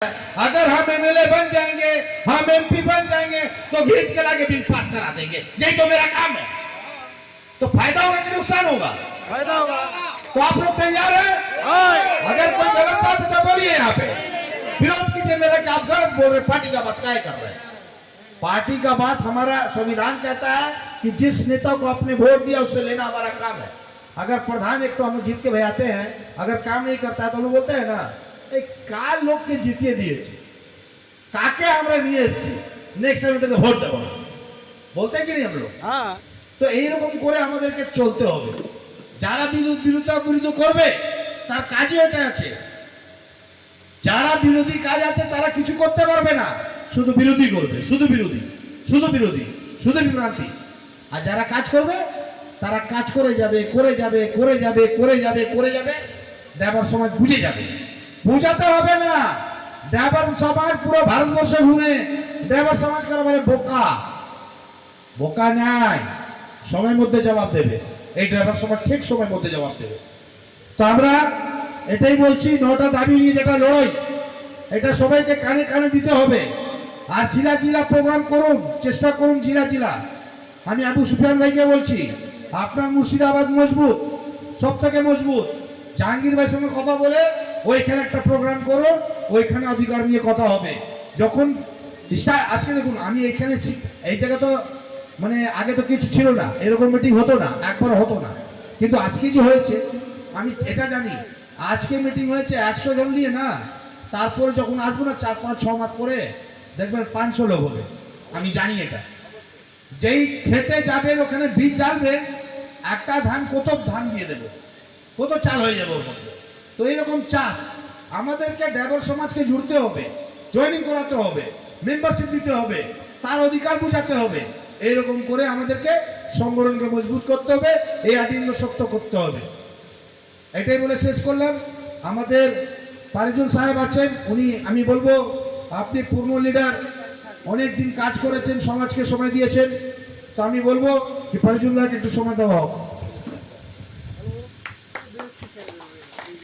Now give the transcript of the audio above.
अगर हम एमएलए बन जाएंगे, हम एमपी बन जाएंगे तो घींच के लाके बिल पास करा देंगे। यही तो मेरा काम है। तो फायदा होगा कि नुकसान होगा? फायदा होगा। तो आप लोग तैयार हैं? अगर कोई गलत बात है तो बोलिए, यहाँ पे विरोध कीजिए मेरा कि आप गलत बोल रहे, पार्टी का बात क्या कर रहे हैं। पार्टी का बात हमारा संविधान कहता है कि जिस नेता को आपने वोट दिया उससे लेना हमारा काम है। अगर प्रधान एक तो हम जीत के भजाते हैं, अगर काम नहीं करता है तो लोग बोलते हैं ना, কার লোককে জিতিয়ে দিয়েছি, কাকে আমরা নিয়ে এসেছি, নেক্সট টাইম তাদেরকে ভোট দেবো না, বলতে কি हम लोग। তো এইরকম করে আমাদেরকে চলতে হবে। যারা বিরোধিতা করবে তার কাজই ওটা আছে। যারা বিরোধী কাজ আছে তারা কিছু করতে পারবে না, শুধু বিরোধী করবে, শুধু বিরোধী, শুধু বিরোধী, শুধু বিভ্রান্তি। আর যারা কাজ করবে তারা কাজ করে যাবে, করে যাবে, করে যাবে, করে যাবে, করে যাবে, দেবার সময় বুঝে যাবে। বুঝাতে হবে না। ড্রাইভার সমাজ পুরো ভারতবর্ষে ঘুরে ড্রাইভার সমাজ কারা বলে বোকা, বোকা নাই, সময়ের মধ্যে জবাব দেবে। এই ড্রাইভার সমাজ ঠিক সময়ের মধ্যে জবাব দেবে। তো আমরা এটাই বলছি, 9টা দাবি নিয়ে যেটা লড়াই, এটা সবাইকে কানে কানে দিতে হবে। আর জিলা জিলা প্রোগ্রাম করুন, চেষ্টা করুন জিলা জিলা। আমি আবু সুফিয়ান ভাইকে বলছি, আপনার মুর্শিদাবাদ মজবুত, সব থেকে মজবুত। জাহাঙ্গীর ভাইয়ের সঙ্গে কথা বলে ওইখানে একটা প্রোগ্রাম করো, ওইখানে অধিকার নিয়ে কথা হবে। যখন আজকে দেখুন, আমি এখানে এই জায়গা তো মানে আগে তো কিছু ছিল না, এরকম মিটিং হতো না, একবার হতো না। কিন্তু আজকে যে হয়েছে আমি এটা জানি, আজকে মিটিং হয়েছে 100 জন নিয়ে না, তারপরে যখন আসবো না 4-5-6 মাস পরে দেখবেন 500 লোক হবে। আমি জানি এটা। যেই খেতে যাবেন ওখানে বীজ জ্বালবে, একটা ধান কত ধান দিয়ে দেবে, কত চাল হয়ে যাবে ওর মধ্যে। তো এইরকম চাষ আমাদেরকে ড্রাইভার সমাজকে জুড়তে হবে, জয়েনিং করাতে হবে, মেম্বারশিপ দিতে হবে, তার অধিকার বুঝাতে হবে। এইরকম করে আমাদেরকে সংগঠনকে মজবুত করতে হবে, এই আইনকে শক্ত করতে হবে। এটাই বলে শেষ করলাম। আমাদের পারিজুল সাহেব আছেন, উনি আমি বলবো আপনি পূর্ণ লিডার, অনেক দিন কাজ করেছেন, সমাজকে সময় দিয়েছেন। তো আমি বলবো যে পারিজুল ভাইকে একটু সময় দেওয়া হোক।